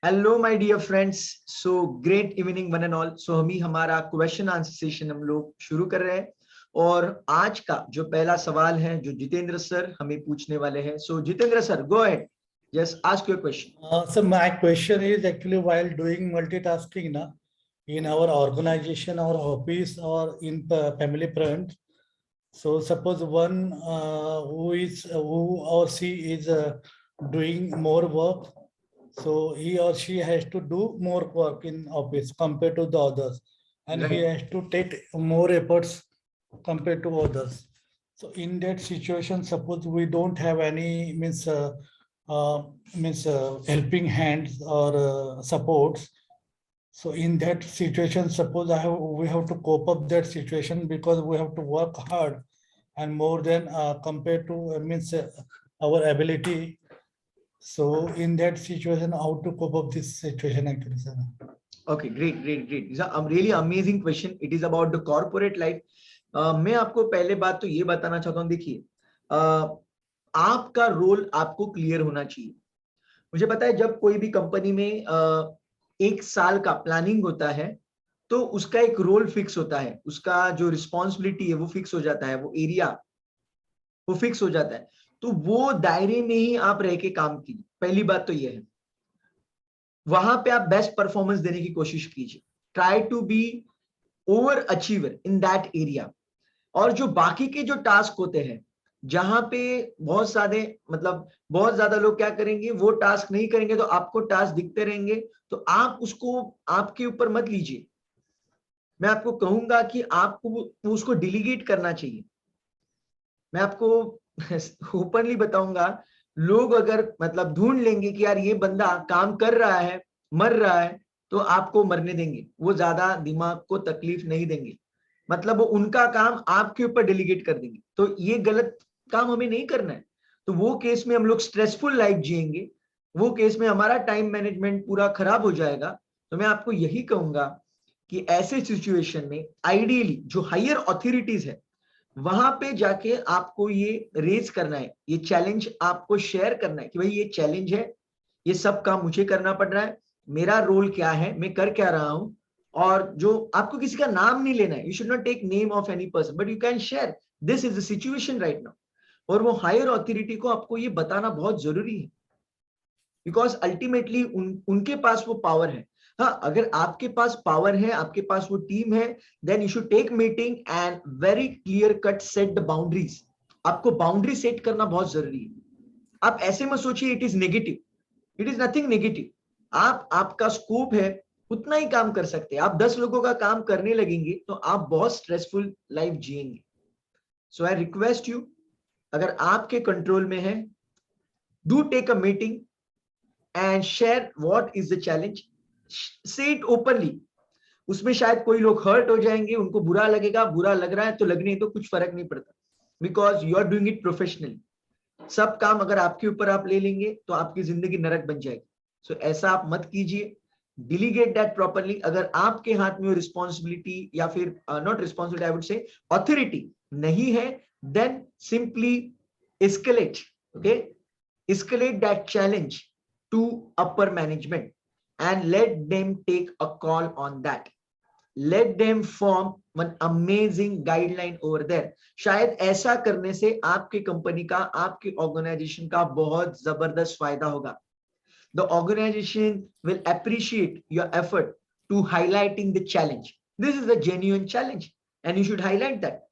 Hello my dear friends, so great evening one and all. So हम ही हमारा question answer session हम लोग शुरू कर रहे हैं और आज का जो पहला सवाल है जो जितेंद्र सर हमें पूछने वाले हैं। So Jitendra sir, go ahead, just ask your question. So my question is actually while doing multitasking na, in our organization or office or in family front. So suppose one who or she is doing more work, so he or she has to do more work in office compared to the others, and he right, has to take more efforts compared to others. So in that situation, suppose we don't have any uh, helping hands or supports. So in that situation, suppose we have to cope up that situation because we have to work hard and more than compared to our ability. So in that situation, how to cope up this situation actually, sir? Okay, great great great, it's a really amazing question. It is about the corporate life. मैं आपको पहले बात तो ये बताना चाहता हूँ, देखिए, आपका रोल आपको क्लियर होना चाहिए। मुझे पता है जब कोई भी कंपनी में एक साल का प्लानिंग होता है तो उसका एक रोल फिक्स होता है, उसका जो रिस्पॉन्सिबिलिटी है वो फिक्स हो जाता है, वो एरिया वो फिक्स हो जाता है। तो वो दायरे में ही आप रह के काम कीजिए, पहली बात तो ये है। वहां पे आप बेस्ट परफॉर्मेंस देने की कोशिश कीजिए, try to be over achiever in that area. और जो बाकी के जो टास्क होते हैं जहां पे बहुत सारे बहुत ज्यादा लोग क्या करेंगे, वो टास्क नहीं करेंगे तो आपको टास्क दिखते रहेंगे, तो आप उसको आपके ऊपर मत लीजिए। मैं आपको कहूंगा कि आपको उसको डिलीगेट करना चाहिए। मैं आपको ओपनली बताऊंगा, लोग अगर ढूंढ लेंगे कि यार ये बंदा काम कर रहा है, मर रहा है, तो आपको मरने देंगे, वो ज्यादा दिमाग को तकलीफ नहीं देंगे। वो उनका काम आपके ऊपर डेलीगेट कर देंगे, तो ये गलत काम हमें नहीं करना है। तो वो केस में हम लोग स्ट्रेसफुल लाइफ जिएंगे, वो केस में हमारा टाइम मैनेजमेंट पूरा खराब हो जाएगा। तो मैं आपको यही कहूंगा कि ऐसे सिचुएशन में आइडियली जो हायर ऑथोरिटीज है वहां पे जाके आपको ये रेज करना है, ये चैलेंज आपको शेयर करना है कि भाई ये चैलेंज है, ये सब काम मुझे करना पड़ रहा है, मेरा रोल क्या है, मैं कर क्या रहा हूं। और जो आपको किसी का नाम नहीं लेना है, you should not take name of any person, but you can share this is the situation right now. और वो हायर ऑथोरिटी को आपको ये बताना बहुत जरूरी है, बिकॉज अल्टीमेटली उनके पास वो पावर है। हाँ, अगर आपके पास पावर है, आपके पास वो टीम है, then you should take meeting and very clear cut set the boundaries. आपको बाउंड्री सेट करना बहुत जरूरी है। आप ऐसे मत सोचिए it is negative, it is nothing negative. आपका स्कोप है, उतना ही काम कर सकते हैं। आप 10 लोगों का काम करने लगेंगे तो आप बहुत स्ट्रेसफुल लाइफ जिएंगे। सो आई रिक्वेस्ट यू, अगर आपके कंट्रोल में है, do take a meeting and share what is the challenge, say it openly. उसमें शायद कोई लोग हर्ट हो जाएंगे, उनको बुरा लगेगा, बुरा लग रहा है तो लगने तो कुछ फर्क नहीं पड़ता, because you are doing it professionally. सब काम अगर आपके ऊपर आप ले लेंगे तो आपकी जिंदगी नरक बन जाएगी। सो ऐसा आप मत कीजिए, डिलीगेट दैट प्रॉपरली। अगर आपके हाथ में रिस्पॉन्सिबिलिटी या फिर not responsibility, I would say authority नहीं है, then simply escalate, okay, escalate that challenge to upper management and let them take a call on that. Let them form one amazing guideline over there. शायद ऐसा करने से आपकी company का, आपकी organisation का बहुत जबरदस्त फायदा होगा। The organization will appreciate your effort to highlighting the challenge. This is a genuine challenge and you should highlight that.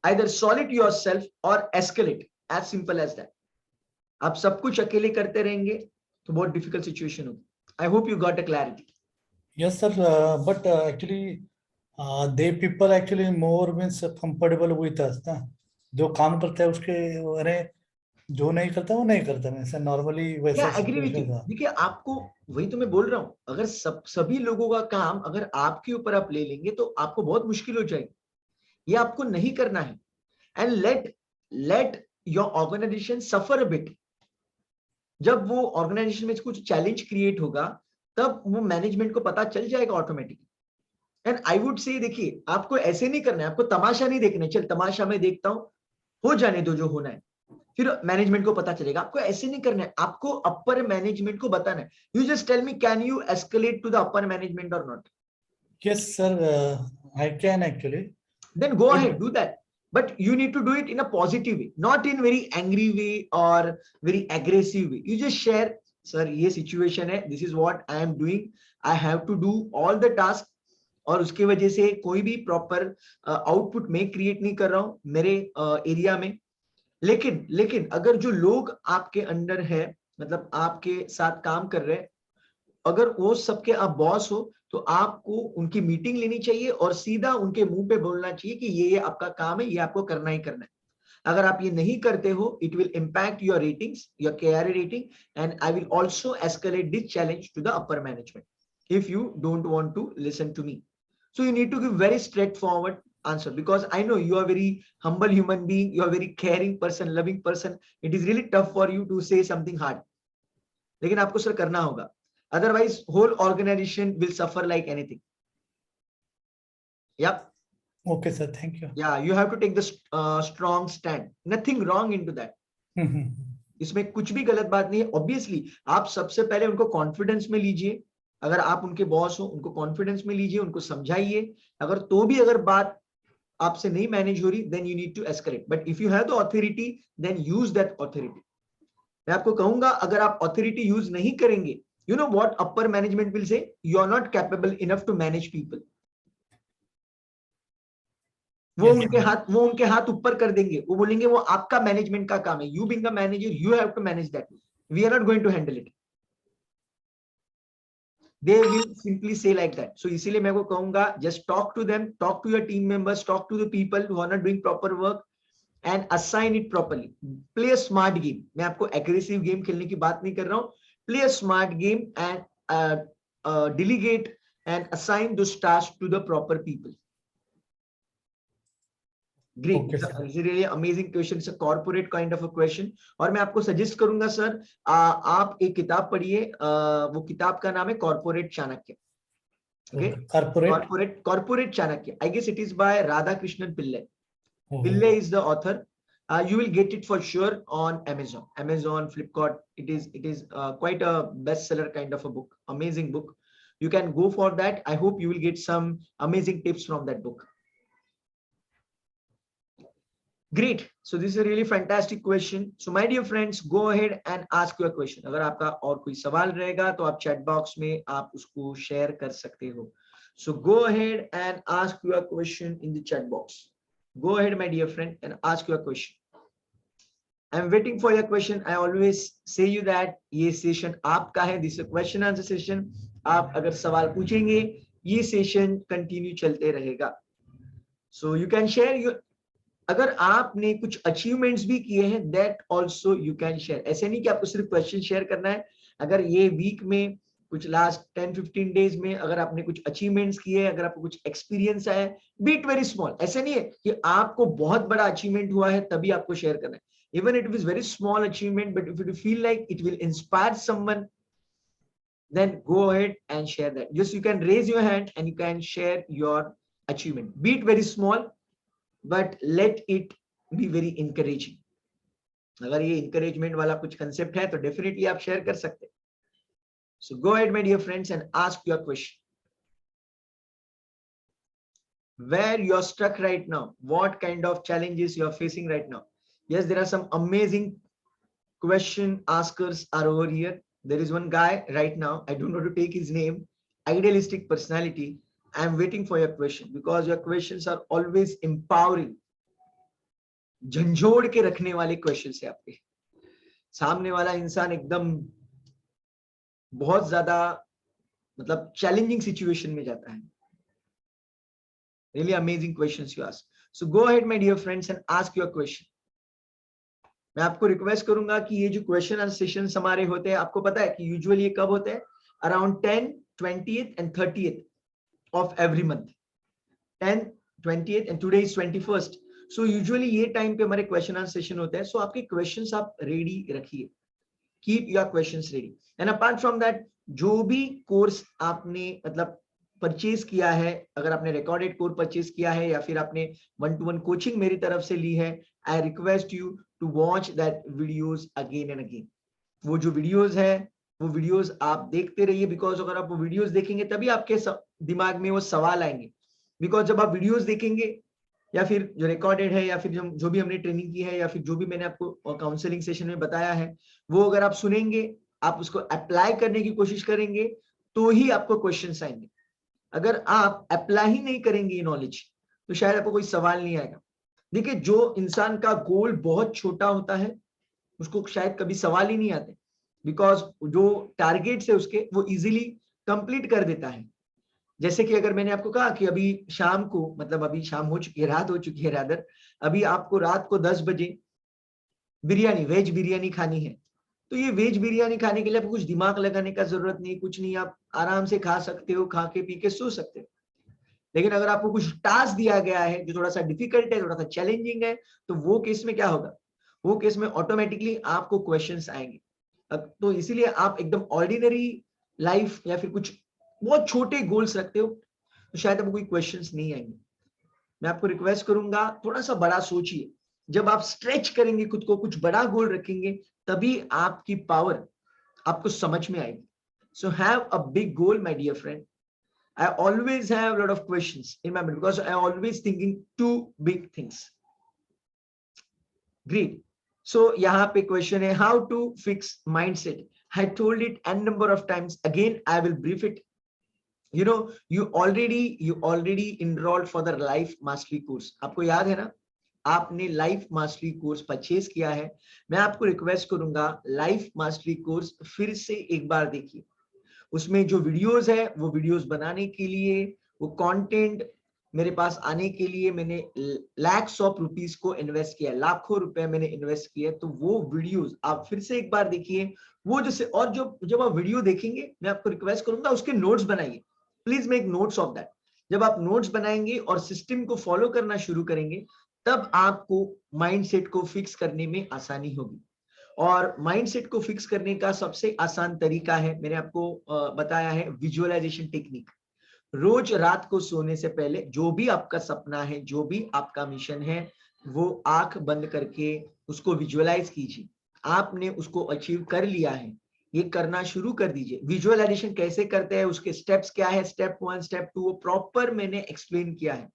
Either solve it yourself or escalate, as simple as that. आप सब कुछ अकेले करते रहेंगे तो बहुत डिफिकल्ट सिचुएशन होगी। आई hope you got a clarity. Yes, sir. But actually, they people actually more means comfortable with us ना. जो काम करता है उसके, अरे जो नहीं करता वो नहीं करता, वैसे नॉर्मली या वैसा एग्री विथ यू। सिचुएशन था. देखिए, आपको वही तो मैं बोल रहा हूं, अगर सभी लोगों का काम अगर आपके ऊपर आप ले लेंगे तो आपको बहुत मुश्किल हो जाएगी। ये आपको नहीं करना है। And let your organisation suffer a bit. जब वो ऑर्गेनाइजेशन में कुछ चैलेंज क्रिएट होगा तब वो मैनेजमेंट को पता चल जाएगा ऑटोमेटिकली। एंड आई वुड से, देखिए, आपको ऐसे नहीं करना है, आपको तमाशा नहीं देखना है, चल तमाशा में देखता हूं, हो जाने दो जो होना है। फिर मैनेजमेंट को पता चलेगा। आपको ऐसे नहीं करना है, आपको अपर मैनेजमेंट को बताना है। You just tell me, can you escalate to the upper management or not? Yes, sir. I can actually. Then go But ahead, do that. But you need to do it in a positive way, not in very angry way or very aggressive way. You just share, sir, ये situation है, this is what I am doing, I have to do all the tasks, और उसके वजह से कोई भी proper output मैं create नहीं कर रहा हूं मेरे एरिया में। लेकिन अगर जो लोग आपके अंडर है, मतलब आपके साथ काम कर रहे हैं, अगर वो सबके आप बॉस हो, तो आपको उनकी मीटिंग लेनी चाहिए और सीधा उनके मुंह पे बोलना चाहिए कि ये आपका काम है, ये आपको करना ही करना है। अगर आप ये नहीं करते हो, it will impact your ratings, your KRA rating, and I will also escalate this challenge to the upper management if you don't want to listen to me. So you need to give very straightforward answer, because I know you are very humble human being, you are very caring person, loving person. It is really tough for you to say something hard. लेकिन आपको sir करना होगा, otherwise whole organization will suffer like anything. Yep. okay, sir. Thank you. Yeah, you have to take the strong stand. Nothing wrong into that. इसमें कुछ भी गलत बात नहीं है। ऑब्वियसली आप सबसे पहले उनको कॉन्फिडेंस में लीजिए। अगर आप उनके बॉस हो, उनको कॉन्फिडेंस में लीजिए, उनको समझाइए। अगर तो भी अगर बात आपसे नहीं मैनेज हो रही, then you need to escalate. But if you have the authority, then use that authority. मैं आपको कहूंगा, अगर आप ऑथोरिटी यूज नहीं करेंगे, you know what upper management will say, you are not capable enough to manage people. वो उनके हाथ ऊपर कर देंगे, वो बोलेंगे वो आपका मैनेजमेंट का काम है, you being a manager you have to manage that, we are not going to handle it. They will simply say like that. So इसीलिए मैं को कहूंगा, just talk to them, talk to your team members, talk to the people who are not doing proper work and assign it properly. Play a smart game. मैं आपको aggressive game खेलने की बात नहीं कर रहा हूँ। Play a smart game and delegate and assign those tasks to the proper people. Great. Okay, sir. It's a really amazing question. It's a corporate kind of a question. और मैं आपको सजेस्ट करूंगा सर, आप एक किताब पढ़िए, वो किताब का नाम है corporate Chanakya. Okay? Corporate Chanakya. I guess it is by Radhakrishnan Pillai. Pillai is the author. You will get it for sure on Amazon, Flipkart. It is quite a bestseller kind of a book. Amazing book. You can go for that. I hope you will get some amazing tips from that book. Great. So this is a really fantastic question. So my dear friends, go ahead and ask your question. अगर आपका और कोई सवाल रहेगा तो आप chat box में आप उसको शेयर कर सकते हो. So go ahead and ask your question in the chat box. Go ahead, my dear friend, and ask your question. I'm waiting for your question. I always say you that ये session आपका है. This is a question answer session. आप अगर सवाल पूछेंगे, ये session continue चलते रहेगा. So you can share your, अगर आपने कुछ अचीवमेंट्स भी किए हैं, that also you can share. ऐसे नहीं कि आपको सिर्फ क्वेश्चन शेयर करना है। अगर ये वीक में, कुछ लास्ट 10-15 डेज में अगर आपने कुछ अचीवमेंट्स किए, अगर आपको कुछ एक्सपीरियंस आया, बी इट वेरी स्मॉल। ऐसे नहीं है कि आपको बहुत बड़ा अचीवमेंट हुआ है तभी आपको शेयर करना है। Even it is very small achievement, but if you feel like it will inspire someone, then go ahead and share that. Just you can raise your hand and you can share your achievement, be it very small, but let it be very encouraging. अगर ये encouragement वाला कुछ concept है तो definitely आप share कर सकते हैं. So go ahead, my dear friends, and ask your question. Where you are stuck right now, what kind of challenges you are facing right now. Yes, there are some amazing question askers are over here. There is one guy right now, I don't know to take his name, idealistic personality. I am waiting for your question because your questions are always empowering. झंझोड़ के रखने वाले questions है आपके सामने वाला इंसान एकदम बहुत ज्यादा मतलब चैलेंजिंग सिचुएशन में जाता है. Really amazing questions you ask. So go ahead, my dear friends, and ask your question. मैं आपको रिक्वेस्ट करूंगा कि ये जो क्वेश्चन आंसर सेशंस हमारे होते हैं, आपको पता है कि यूजुअली ये कब होते हैं? Around 10, 20th and 30th of every month. 10, 20th and today is 21st. So usually ये टाइम पे हमारे क्वेश्चन आंसर सेशन होते हैं. So आपके क्वेश्चंस आप रेडी रखिए. Keep your questions ready. And apart from that, जो भी कोर्स आपने मतलब परचेज किया है, अगर आपने रिकॉर्डेड कोर्स परचेज किया है या फिर आपने 1-to-1 कोचिंग मेरी तरफ से ली है, I request you to watch that videos again and again. वो जो वीडियोज है वो वीडियोज आप देखते रहिए, बिकॉज अगर आप वो वीडियोज देखेंगे तभी आपके दिमाग में वो सवाल आएंगे। बिकॉज जब आप वीडियोज देखेंगे या फिर जो रिकॉर्डेड है या फिर जो भी हमने ट्रेनिंग की है या फिर जो भी मैंने आपको काउंसलिंग सेशन में बताया है, वो अगर आप सुनेंगे, आप उसको अप्लाई करने की कोशिश करेंगे, तो ही आपको क्वेश्चंस आएंगे। अगर आप अप्लाई ही नहीं करेंगे नॉलेज, तो शायद आपको कोई सवाल नहीं आएगा। देखिए, जो इंसान का गोल बहुत छोटा होता है उसको शायद कभी सवाल ही नहीं आते, बिकॉज जो टारगेट्स है उसके वो इजीली कंप्लीट कर देता है। जैसे कि अगर मैंने आपको कहा कि अभी शाम को, मतलब अभी शाम हो चुकी है, रात हो चुकी है रादर, अभी आपको रात को 10 बजे बिरयानी, वेज बिरयानी खानी है, तो ये वेज बिरयानी खाने के लिए आपको कुछ दिमाग लगाने का जरूरत नहीं, कुछ नहीं, आप आराम से खा सकते हो, खा के पी के सो सकते हो। लेकिन अगर आपको कुछ टास्क दिया गया है जो थोड़ा सा डिफिकल्ट है, थोड़ा सा चैलेंजिंग है, तो वो केस में क्या होगा, वो केस में ऑटोमेटिकली आपको क्वेश्चंस आएंगे। तो इसीलिए आप एकदम ऑर्डिनरी लाइफ या फिर कुछ बहुत छोटे गोल्स रखते हो तो शायद आपको कोई क्वेश्चंस नहीं आएंगे। मैं आपको रिक्वेस्ट करूंगा, थोड़ा सा बड़ा सोचिए। जब आप स्ट्रेच करेंगे खुद को, कुछ बड़ा गोल रखेंगे, तभी आपकी पावर आपको समझ में आएगी। So have a big goal my dear friend. I always have a lot of questions in my mind because I always thinking two big things. Great. So यहाँ पे question है, how to fix mindset. I told it n number of times. Again, I will brief it. You know, you already enrolled for the life mastery course. आपको याद है ना, आपने life mastery course purchase किया है। मैं आपको रिक्वेस्ट करूंगा, लाइफ मास्टरी कोर्स फिर से एक बार देखिए। उसमें जो वीडियोस है, वो वीडियोस बनाने के लिए, वो कंटेंट मेरे पास आने के लिए मैंने lakhs of rupees को इन्वेस्ट किया, लाखों रुपए मैंने इन्वेस्ट किया। तो वो वीडियोस आप फिर से एक बार देखिए। वो जैसे, और जो जब आप वीडियो देखेंगे, मैं आपको रिक्वेस्ट करूंगा उसके नोट्स बनाइए। Please make notes of that. जब आप नोट्स बनाएंगे और सिस्टम को फॉलो करना शुरू करेंगे, तब आपको माइंडसेट को फिक्स करने में आसानी होगी। और माइंडसेट को फिक्स करने का सबसे आसान तरीका है, मैंने आपको बताया है, विजुअलाइजेशन टेक्निक। रोज रात को सोने से पहले जो भी आपका सपना है, जो भी आपका मिशन है, वो आंख बंद करके उसको विजुअलाइज कीजिए। आपने उसको अचीव कर लिया है, ये करना शुरू कर दीजिए। विजुअलाइजेशन कैसे करते हैं, उसके स्टेप्स क्या है, स्टेप 1 स्टेप 2, वो प्रॉपर मैंने एक्सप्लेन किया है।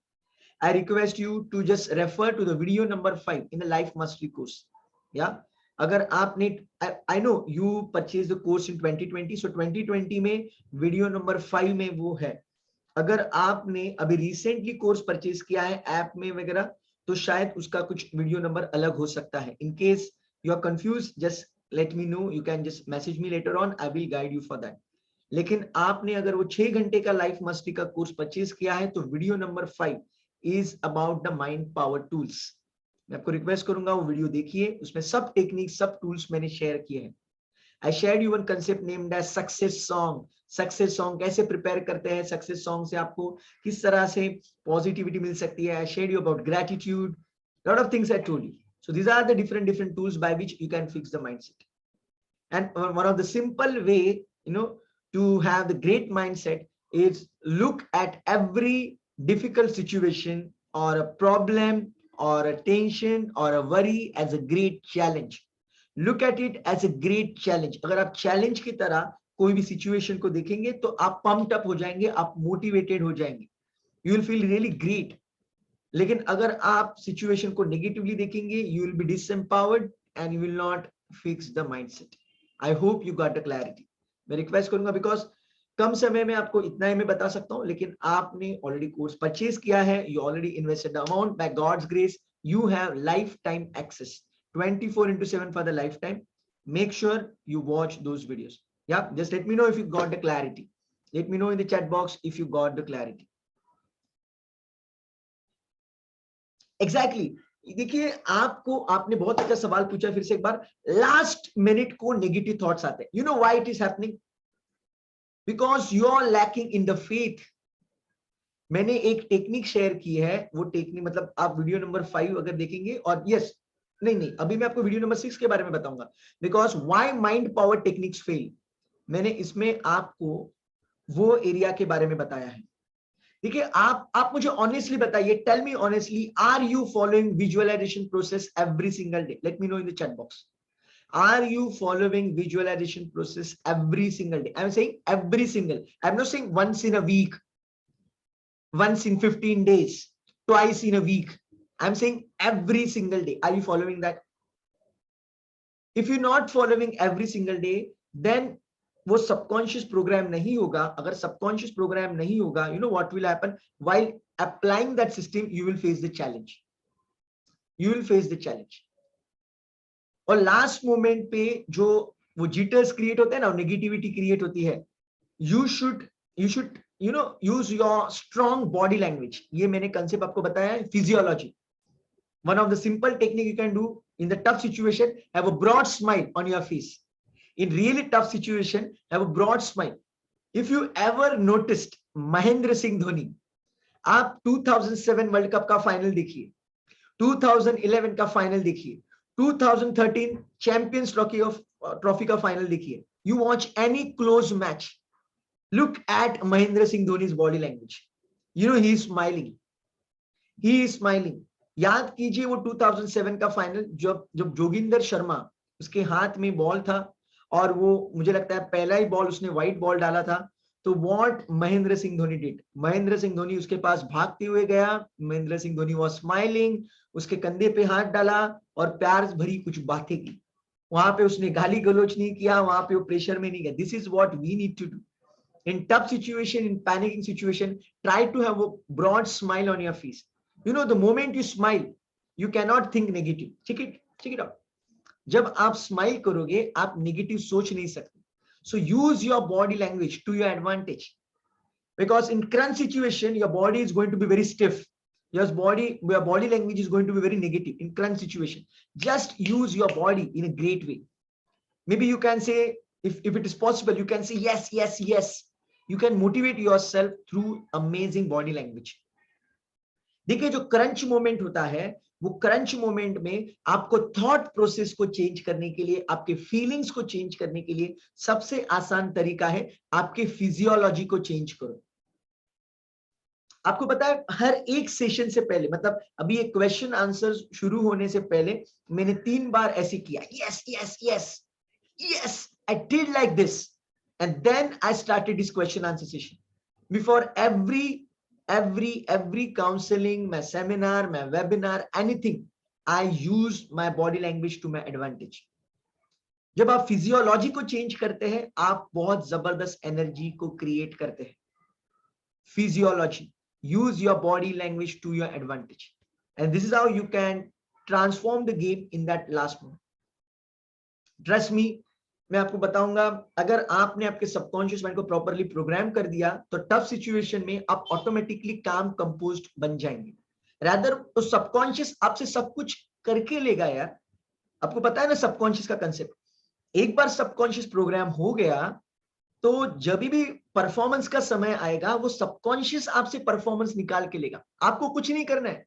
I request you to just refer to the video number 5 in the life mastery course. Yeah, अगर आपने, I know you purchased the course in 2020, so 2020 में वीडियो नंबर 5 में वो है। अगर आपने अभी रिसेंटली कोर्स परचेज किया है ऐप में वगैरह, तो शायद उसका कुछ वीडियो नंबर अलग हो सकता है। In case you are confuse, just let me know, you can just message me later on, I will guide you for that. लेकिन आपने अगर वो 6 घंटे का लाइफ मास्टरी का कोर्स परचेज किया है, तो video number 5 is about the mind power tools. मैं आपको रिक्वेस्ट करूंगा वो वीडियो देखिए, उसमें सब टेक्निक, सब टूल्स मैंने शेयर किए हैं। I shared you one concept named as success song. Success song कैसे प्रिपेयर करते हैं, सक्सेस सॉन्ग से आपको किस तरह से पॉजिटिविटी मिल सकती है। I shared you about gratitude, lot of things I told you. So these are the different tools by which you can fix the mindset. And one of the simple way, you know, to have the great mindset is look at every difficult situation or a problem or a tension or a worry as a great challenge. Look at it as a great challenge. अगर आप challenge की तरह कोई भी situation को देखेंगे, तो आप पम्प्ड अप हो जाएंगे, आप मोटिवेटेड हो जाएंगे, you will feel really great. लेकिन अगर आप सिचुएशन को नेगेटिवली देखेंगे, you will be disempowered and you will not fix the mindset. I hope you got the clarity. मैं रिक्वेस्ट करूंगा, बिकॉज कम समय में आपको इतना ही मैं बता सकता हूं, लेकिन आपने ऑलरेडी कोर्स परचेज किया है, you already invested the amount, by God's grace you have lifetime access 24/7 for the lifetime. Make sure you watch those videos. Yeah, just let me know if you got the clarity. Let me know in the chat box if you got the clarity. Exactly. देखिए, आपको, आपने बहुत अच्छा सवाल पूछा, फिर से एक बार, लास्ट मिनट को नेगेटिव थॉट्स आते हैं। You know why it is happening? Because you are lacking in the faith. मैंने एक टेक्निक शेयर की है, वो टेक्निक मतलब आप वीडियो नंबर 5 अगर देखेंगे, और यस, नहीं, अभी मैं आपको वीडियो नंबर 6 के बारे में बताऊंगा, because why mind power techniques fail. मैंने इसमें आपको वो एरिया के बारे में बताया है। देखिए आप मुझे ऑनेस्टली बताइए, tell me honestly, are you following visualisation process every single day? Let me know in the chat box. Are you following visualization process every single day? I'm saying every single. I'm not saying once in a week, once in 15 days, twice in a week. I'm saying every single day. Are you following that? If you're not following every single day, then वो subconscious program नहीं होगा. अगर subconscious program नहीं होगा, you know what will happen? While applying that system, you will face the challenge. You will face the challenge. और last moment पे जो वो जिटर्स क्रिएट होते हैं ना, नेगेटिविटी क्रिएट होती है, you should use your strong body language. ये मैंने कंसेप्ट आपको बताया है, physiology. One of the simple technique you can do in the tough situation, have a broad smile on your face. In really tough situation, have a broad smile. If you ever noticed Mahendra Singh Dhoni, आप 2007 world cup का final देखिए, 2011 का final देखिए, 2013 champions trophy का final देखिए. You watch any close match, look at Mahendra Singh Dhoni's body language. You know he is smiling, he is smiling. याद कीजिए वो 2007 का फाइनल, जब जोगिंदर शर्मा, उसके हाथ में बॉल था और वो, मुझे लगता है पहला ही बॉल उसने व्हाइट बॉल डाला था. तो व्हाट महेंद्र सिंह धोनी डिड, महेंद्र सिंह धोनी उसके पास भागते हुए गया. महेंद्र सिंह धोनी वाज स्माइलिंग, उसके कंधे पे हाथ डाला और प्यार भरी कुछ बातें की. वहां पे उसने गाली गलौज नहीं किया, वहां पे वो प्रेशर में नहीं गया. This is what we need to do in tough situation, in panicking situation. Try to have a broad smile on your face. You know, the moment you smile, you cannot think negative. Check it out. जब आप smile करोगे, आप negative सोच नहीं सकते. So use your body language to your advantage, because in crunch situation your body is going to be very stiff. Your body language is going to be very negative in crunch situation. Just use your body in a great way. Maybe you can say, if it is possible, you can say yes, yes, yes. You can motivate yourself through amazing body language. देखिए जो crunch moment होता है, वो crunch moment में आपको thought process को change करने के लिए, आपके फीलिंग्स को चेंज करने के लिए सबसे आसान तरीका है, आपके फिजियोलॉजी को चेंज करो. आपको पता है, हर एक सेशन से पहले, मतलब अभी एक क्वेश्चन आंसर शुरू होने से पहले मैंने 3 बार ऐसे किया, yes yes yes yes, I did like this. And then I started this question answer session. Before every counseling, my seminar, my webinar, anything, I use my body language to my advantage. जब आप physiology को change करते हैं, आप बहुत जबरदस्त energy को create करते हैं. Physiology, use your body language to your advantage, and this is how you can transform the game in that last moment. Trust me, मैं आपको बताऊंगा, अगर आपने आपके सबकॉन्शियस माइंड को प्रॉपरली प्रोग्राम कर दिया, तो टफ सिचुएशन में आप ऑटोमेटिकली काम कंपोज्ड बन जाएंगे. रादर तो सबकॉन्शियस आपसे सब कुछ करके लेगा यार. आपको पता है ना सबकॉन्शियस का कंसेप्ट. एक बार सबकॉन्शियस प्रोग्राम हो गया, तो जब भी परफॉर्मेंस का समय आएगा, वो सबकॉन्शियस आपसे परफॉर्मेंस निकाल के लेगा. आपको कुछ नहीं करना है.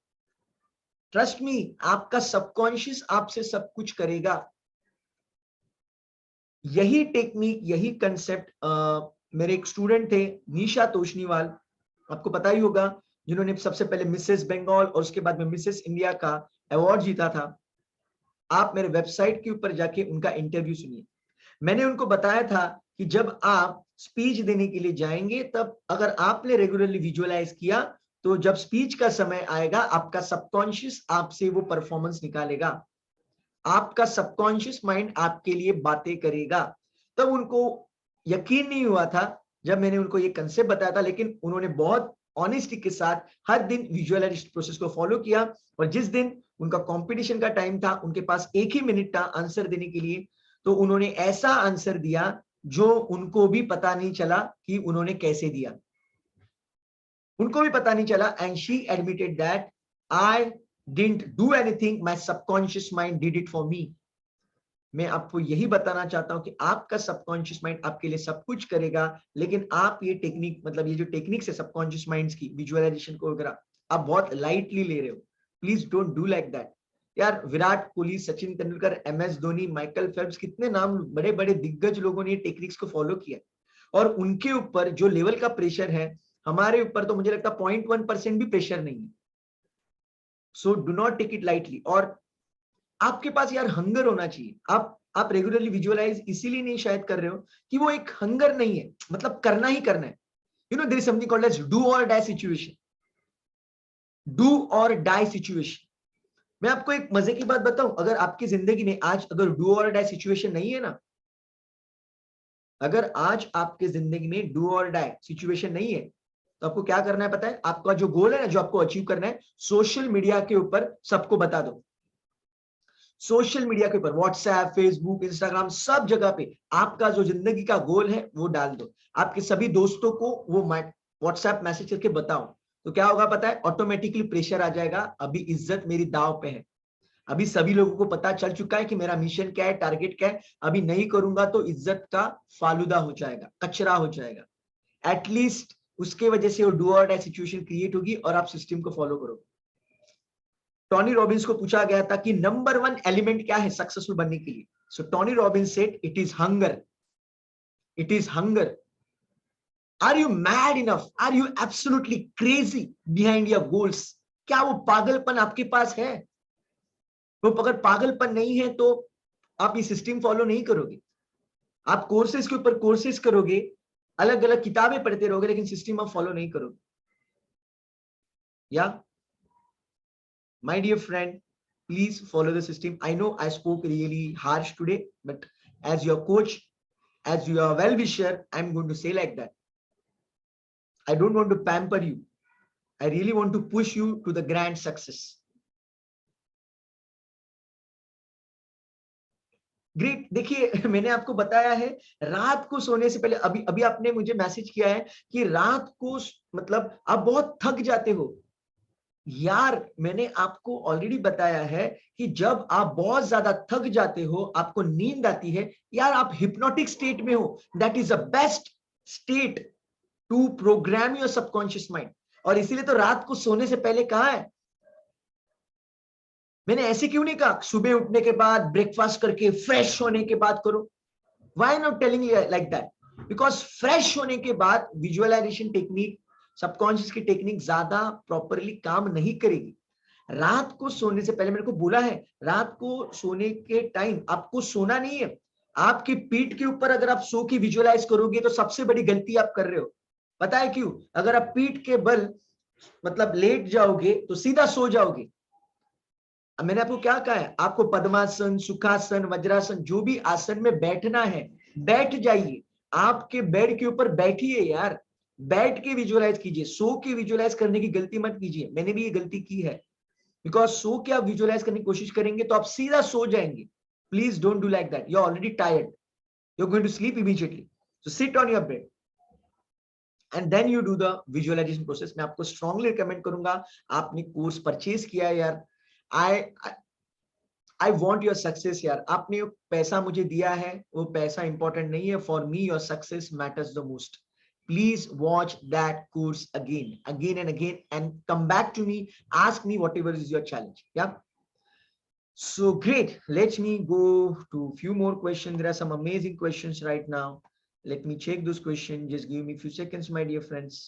ट्रस्ट मी, आपका सबकॉन्शियस आपसे सब कुछ करेगा. यही टेक्निक, यही कंसेप्ट मेरे एक स्टूडेंट थे, निशा तोशनीवाल, आपको पता ही होगा, जिन्होंने सबसे पहले मिसेस बंगाल और उसके बाद में मिसेस इंडिया का अवार्ड जीता था. आप मेरे वेबसाइट के ऊपर जाके उनका इंटरव्यू सुनिए. मैंने उनको बताया था कि जब आप स्पीच देने के लिए जाएंगे, तब अगर आपने रेगुलरली विजुअलाइज किया, तो जब स्पीच का समय आएगा, आपका सबकॉन्शियस आपसे वो परफॉर्मेंस निकालेगा. आपका सबकॉन्शियस माइंड आपके लिए बातें करेगा. तब उनको यकीन नहीं हुआ था जब मैंने उनको ये कंसेप्ट बताया था, लेकिन उन्होंने बहुत ऑनेस्टी के साथ हर दिन विजुअलाइजेशन प्रोसेस को फॉलो किया. और जिस दिन उनका कंपटीशन का टाइम था, उनके पास 1 ही मिनट था आंसर देने के लिए, तो उन्होंने ऐसा आंसर दिया जो उनको भी पता नहीं चला कि उन्होंने कैसे दिया. उनको भी पता नहीं चला. And she admitted that I didn't do anything, my subconscious mind did it for me. मैं आपको यही बताना चाहता हूं कि आपका सबकॉन्शियस माइंड आपके लिए सब कुछ करेगा, लेकिन आप ये टेक्निक, मतलब ये जो टेक्निक्स है सबकॉन्शियस माइंड्स की, विजुअलाइजेशन को अगर आप बहुत लाइटली ले रहे हो, please don't do like that. यार Virat Kohli, Sachin Tendulkar, MS Dhoni, Michael Phelps, कितने नाम, बड़े बड़े दिग्गज लोगों ने ये टेक्निक्स को फॉलो किया, और उनके ऊपर जो लेवल का प्रेशर है, हमारे ऊपर तो मुझे लगता है 0.1% भी प्रेशर नहीं है। So do not take it lightly. और आपके पास यार हंगर होना चाहिए। आप रेगुलरली विजुअलाइज इसीलिए नहीं शायद कर रहे हो कि वो एक हंगर नहीं है, मतलब करना ही करना है। You know there is something called as do or die situation. Do or die situation. मैं आपको एक मजे की बात बताऊं, अगर आपकी जिंदगी में आज अगर डू और डाई सिचुएशन नहीं है ना, अगर आज आपके जिंदगी में डू और डाई सिचुएशन नहीं है, तो आपको क्या करना है पता है? आपका जो गोल है ना, जो आपको अचीव करना है, सोशल मीडिया के ऊपर सबको बता दो। सोशल मीडिया के ऊपर व्हाट्सएप, फेसबुक, इंस्टाग्राम, सब जगह पे आपका जो जिंदगी का गोल है वो डाल दो। आपके सभी दोस्तों को वो व्हाट्सएप मैसेज करके बताओ। तो क्या होगा पता है? ऑटोमेटिकली प्रेशर आ जाएगा। अभी इज्जत मेरी दांव पे है। अभी सभी लोगों को पता चल चुका है कि मेरा मिशन क्या है, टारगेट क्या है। अभी नहीं करूंगा तो इज्जत का फालूदा हो जाएगा, कचरा हो जाएगा। एटलीस्ट उसके वजह से वो do or die situation create होगी और आप सिस्टम को फॉलो करोगे। टॉनी रॉबिन्स को पूछा गया था कि नंबर 1 एलिमेंट क्या है सक्सेसफुल बनने के लिए। So Tony Robbins said it is hunger. It is hunger. Are you mad enough? Are you absolutely crazy behind your goals? क्या वो पागलपन आपके पास है? वो अगर पागलपन नहीं है तो आप ये सिस्टम फॉलो नहीं करोगे। आप कोर्सेज के ऊपर कोर्सेज करोगे, अलग अलग किताबें पढ़ते रहोगे, लेकिन सिस्टम आप फॉलो नहीं करोगे। या my dear friend, please follow the system. I know I spoke really harsh today, but as your coach, as your well-wisher, I'm going to say like that. I don't want to pamper you. I really want to push you to the grand success. Great. देखिए मैंने आपको बताया है रात को सोने से पहले, अभी अभी आपने मुझे मैसेज किया है कि रात को मतलब आप बहुत थक जाते हो। यार मैंने आपको ऑलरेडी बताया है कि जब आप बहुत ज्यादा थक जाते हो, आपको नींद आती है, यार आप हिप्नोटिक स्टेट में हो। That is the best state to program your subconscious mind. और इसीलिए तो रात को सोने से पहले कहा है। मैंने ऐसे क्यों नहीं कहा सुबह उठने के बाद, ब्रेकफास्ट करके, फ्रेश होने के बाद करो। Why not telling like that? Because fresh होने के बाद विजुअलाइजेशन टेक्निक, सबकॉन्शियस की टेक्निक ज्यादा प्रॉपरली काम नहीं करेगी। रात को सोने से पहले मैंने को बोला है, रात को सोने के टाइम आपको सोना नहीं है। आपकी पीठ के ऊपर अगर आप सो के विजुअलाइज करोगे तो सबसे बड़ी गलती आप कर रहे हो। पता है क्यों? अगर आप पीठ के बल मतलब लेट जाओगे तो सीधा सो जाओगे। अब मैंने आपको क्या कहा है? आपको पद्मासन, सुखासन, वज्रासन, जो भी आसन में बैठना है बैठ जाइए। आपके बेड के ऊपर बैठिए यार, बैठ के विजुअलाइज कीजिए। सो के विजुअलाइज करने की गलती मत कीजिए। मैंने भी ये गलती की है, बिकॉज सो के आप विजुअलाइज करने की कोशिश करेंगे तो आप सीधा सो जाएंगे। Please don't do like that. You are already tired, you are going to sleep immediately. So sit on your bed and then you do the visualisation process. मैं आपको स्ट्रांगली रिकमेंड करूंगा, आपने कोर्स परचेज किया है यार, I want your success यार। आपने पैसा मुझे दिया है, वो पैसा इंपॉर्टेंट नहीं है। For me your success matters the most. Please watch that course again and again, and come back to me. Ask me whatever is your challenge. Yeah. So great. Let me go to few more questions. There are some amazing questions right now. Let me check those questions. Just give me a few seconds, my dear friends.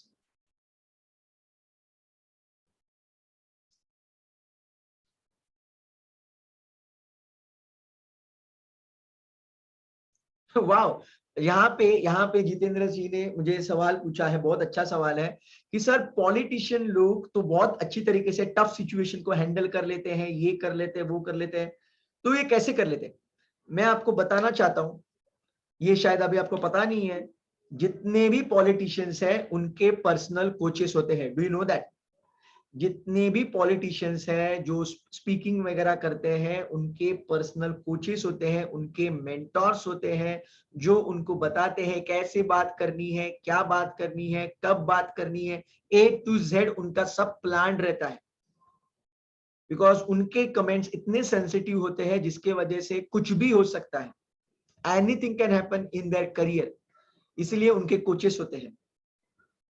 वाह। यहाँ पे जितेंद्र जी ने मुझे सवाल पूछा है, बहुत अच्छा सवाल है कि सर पॉलिटिशियन लोग तो बहुत अच्छी तरीके से टफ सिचुएशन को हैंडल कर लेते हैं, ये कर लेते हैं, वो कर लेते हैं, तो ये कैसे कर लेते हैं? मैं आपको बताना चाहता हूं, ये शायद अभी आपको पता नहीं है, जितने भी पॉलिटिशियंस हैं उनके पर्सनल कोचेस होते हैं। Do you know that? जितने भी पॉलिटिशियंस हैं जो स्पीकिंग वगैरह करते हैं, उनके पर्सनल कोचेस होते हैं, उनके मेंटोर्स होते हैं, जो उनको बताते हैं कैसे बात करनी है, क्या बात करनी है, कब बात करनी है। A to Z उनका सब प्लान रहता है, बिकॉज उनके कमेंट्स इतने सेंसिटिव होते हैं जिसके वजह से कुछ भी हो सकता है। Anything can happen in their career, इसलिए उनके कोचेस होते हैं।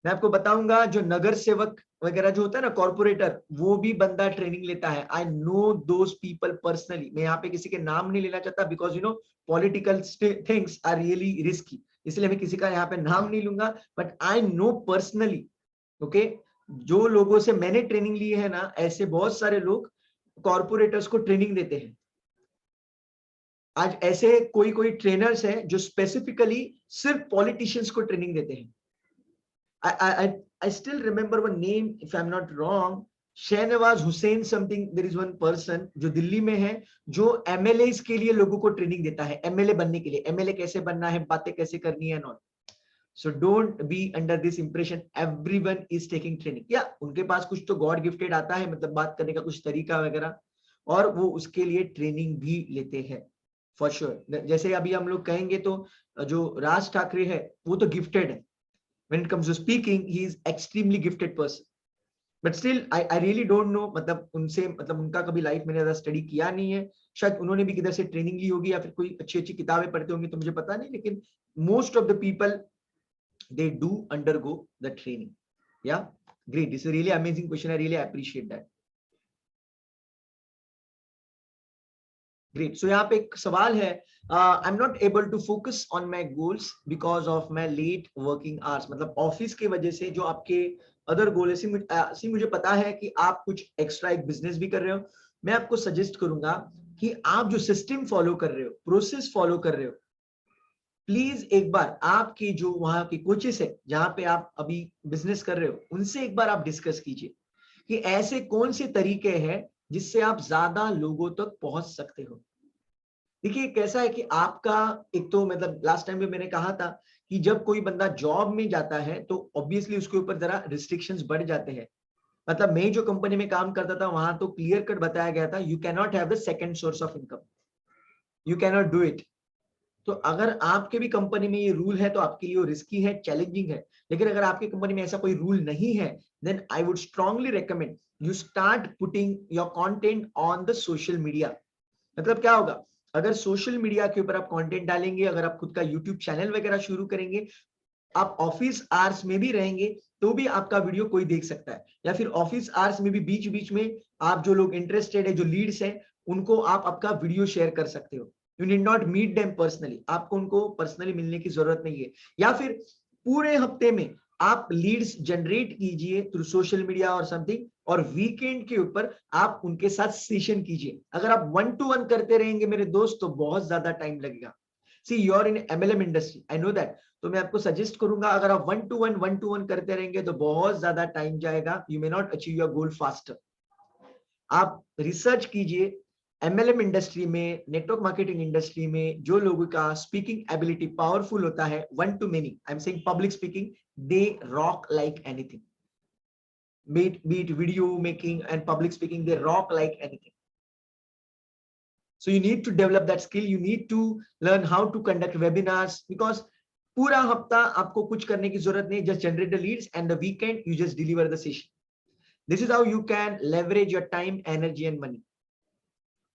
मैं आपको बताऊंगा, जो नगर सेवक वगैरह जो होता है ना, कॉर्पोरेटर, वो भी बंदा ट्रेनिंग लेता है। I know those people personally. मैं यहाँ पे किसी के नाम नहीं लेना चाहता, because you know political things are really risky, इसलिए मैं किसी का यहाँ पे नाम नहीं लूंगा, but I know personally okay जो लोगों से मैंने ट्रेनिंग ली है ना, ऐसे बहुत सारे लोग कॉर्पोरेटर्स को ट्रेनिंग देते हैं। आज ऐसे कोई कोई ट्रेनर्स हैं जो स्पेसिफिकली सिर्फ पॉलिटिशियंस को ट्रेनिंग देते हैं। I still remember one name, if I'm not wrong, Shahnawaz Hussain something, there is one person जो दिल्ली में है, जो एमएलए के लिए लोगों को ट्रेनिंग देता है, एमएलए बनने के लिए, एमएलए कैसे बनना है, बातें कैसे करनी है, not. So don't be under this impression everyone is taking training. या उनके पास कुछ तो गॉड गिफ्टेड आता है, मतलब बात करने का कुछ तरीका वगैरह, और वो उसके लिए ट्रेनिंग भी लेते हैं फॉर श्योर। जैसे अभी हम लोग कहेंगे तो जो राज ठाकरे है वो तो गिफ्टेड है, when it comes to speaking he is extremely gifted person, but still I really don't know, मतलब उनसे, मतलब उनका कभी लाइफ मैंने ज्यादा स्टडी किया नहीं है, शायद उन्होंने भी किधर से ट्रेनिंग ली होगी या फिर कोई अच्छी अच्छी किताबें पढ़ते होंगे, तो मुझे पता नहीं, लेकिन most of the people they do undergo the training. Yeah, great, this is a really amazing question, I really appreciate that. Great. So यहाँ पे एक सवाल है, I'm not able to focus on my goals because of my late working hours, मतलब office की वजह से जो आपके अदर गोल है। मुझे पता है कि आप कुछ एक्स्ट्रा एक बिजनेस भी कर रहे हो। मैं आपको सजेस्ट करूंगा कि आप जो सिस्टम फॉलो कर रहे हो, प्रोसेस फॉलो कर रहे हो, प्लीज एक बार आपकी जो वहां की कोचेस है जहां पे आप अभी बिजनेस कर रहे हो, उनसे एक बार आप डिस्कस कीजिए कि ऐसे कौन से तरीके हैं जिससे आप ज्यादा लोगों तक पहुंच सकते हो। देखिए कैसा है कि आपका एक तो, मतलब लास्ट टाइम भी मैंने कहा था कि जब कोई बंदा जॉब में जाता है तो ऑब्वियसली उसके ऊपर जरा रिस्ट्रिक्शंस बढ़ जाते हैं। मतलब मैं जो कंपनी में काम करता था वहां तो क्लियर कट बताया गया था, you can not have the second source of income, you can not do it. तो अगर आपके भी कंपनी में ये रूल है तो आपके लिए वो रिस्की है, चैलेंजिंग है। लेकिन अगर आपकी कंपनी में ऐसा कोई रूल नहीं है, then I would strongly recommend you start putting your content on the social media. मतलब क्या होगा, अगर सोशल मीडिया के ऊपर आप कंटेंट डालेंगे, अगर आप खुद का यूट्यूब चैनल वगैरह शुरू करेंगे, आप ऑफिस आवर्स में भी रहेंगे तो भी आपका वीडियो कोई देख सकता है, या फिर ऑफिस आवर्स में भी बीच बीच में आप जो लोग इंटरेस्टेड है, जो लीड्स हैं, उनको आप आपका वीडियो शेयर कर सकते हो। You need not meet them personally, आपको उनको पर्सनली मिलने की जरूरत नहीं है। या फिर पूरे हफ्ते में आप लीड्स जनरेट कीजिए थ्रू सोशल मीडिया और समथिंग, और वीकेंड के ऊपर आप उनके साथ सेशन कीजिए। अगर आप 1-to-1 करते रहेंगे मेरे दोस्त तो बहुत ज्यादा टाइम लगेगा। See you are in MLM industry, I know that, तो मैं आपको सजेस्ट करूंगा अगर आप 1-to-1 करते रहेंगे तो बहुत ज्यादा टाइम जाएगा, you may not achieve your goal faster. आप रिसर्च कीजिए MLM इंडस्ट्री में, नेटवर्क मार्केटिंग इंडस्ट्री में जो लोगों का स्पीकिंग एबिलिटी पावरफुल होता है, 1-to-many, I am saying public speaking, they rock like anything. be it video making and public speaking, they rock like anything. So you need to develop that skill, you need to learn how to conduct webinars, because पूरा हफ्ता आपको कुछ करने की जरूरत नहीं, just generate the leads and the weekend you just deliver the session. This is how you can leverage your time, energy and money.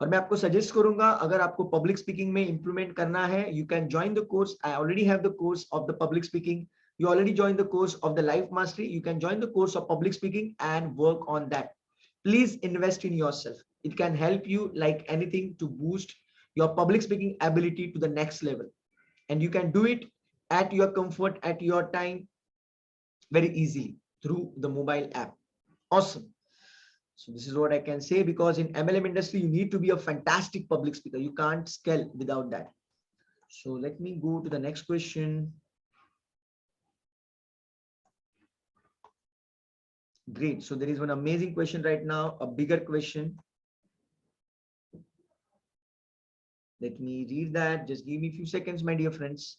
और मैं आपको सजेस्ट करूंगा अगर आपको पब्लिक स्पीकिंग में इंप्रूवमेंट करना है, you can join the course, I already have the course of the public speaking, you already joined the course of the life mastery, you can join the course of public speaking and work on that. Please invest in yourself, it can help you like anything to boost your public speaking ability to the next level, and you can do it at your comfort, at your time, very easily through the mobile app. Awesome. So this is what I can say, because in MLM industry you need to be a fantastic public speaker, you can't scale without that. So let me go to the next question. Great. So there is one amazing question right now, a bigger question. Let me read that. Just give me a few seconds, my dear friends.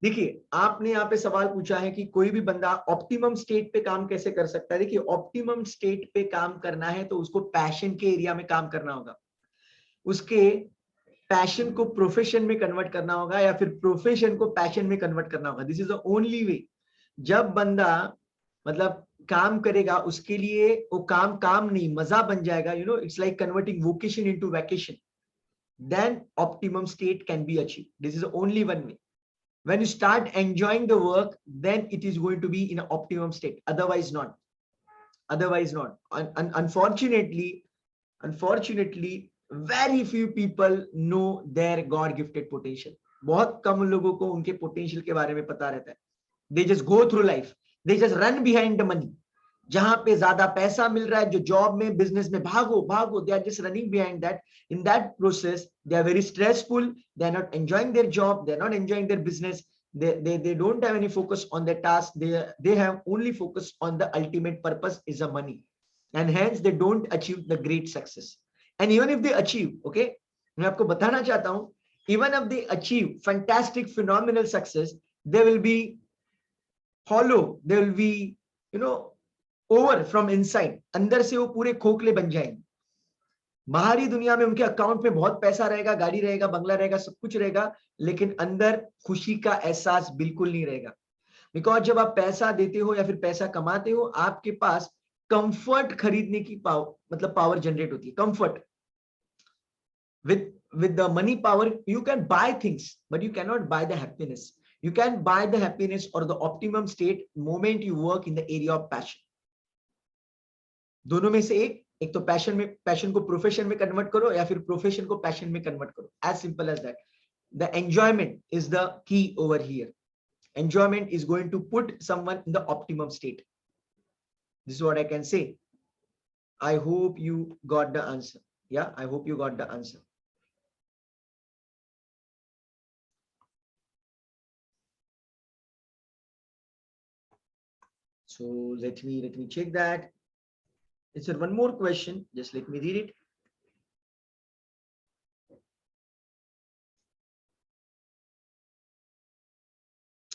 देखिए आपने यहाँ पे सवाल पूछा है कि कोई भी बंदा ऑप्टिमम स्टेट पे काम कैसे कर सकता है। देखिए ऑप्टिमम स्टेट पे काम करना है तो उसको पैशन के एरिया में काम करना होगा, उसके पैशन को प्रोफेशन में कन्वर्ट करना होगा, या फिर प्रोफेशन को पैशन में कन्वर्ट करना होगा। This is the only way. जब बंदा मतलब काम करेगा उसके लिए वो काम नहीं मजा बन जाएगा, you know, it's like converting vocation into vacation, then optimum state can be achieve. This is only one way. When you start enjoying the work, then it is going to be in an optimum state. Otherwise not. Otherwise not. Unfortunately, very few people know their God gifted potential. बहुत कम लोगों को उनके potential के बारे में पता रहता है. They just go through life. They just run behind the money. जहां पे ज्यादा पैसा मिल रहा है, जो जॉब में बिजनेस में भागो भागो, they are just running behind that. In that process, they are very stressful. They are not enjoying their job. They are not enjoying their business. They don't have any focus on their task. They have only focus on the ultimate purpose is the money, and hence they don't achieve the great success. And even if they achieve, okay, मैं आपको बताना चाहता हूं, even if they achieve fantastic phenomenal success, they will be hollow. They will be, over from inside. अंदर से वो पूरे खोखले बन जाएंगे. बाहरी दुनिया में उनके अकाउंट में बहुत पैसा रहेगा, गाड़ी रहेगा, बंगला रहेगा, सब कुछ रहेगा, लेकिन अंदर खुशी का एहसास बिल्कुल नहीं रहेगा. बिकॉज जब आप पैसा देते हो या फिर पैसा कमाते हो, आपके पास कंफर्ट खरीदने की पावर जनरेट होती है. Comfort with the money power you can buy things, but you cannot buy the happiness. You can buy the happiness or the optimum state moment you work in the area of passion. दोनों में से एक तो passion को profession में convert करो, या फिर प्रोफेशन को पैशन में कन्वर्ट करो. As simple as that. The enjoyment is the key over here. Enjoyment is going to put someone in the optimum state. This is what I can say. I hope you got the answer. Yeah, I hope you got the answer. So let me check that. It's one more question. Just let me read it.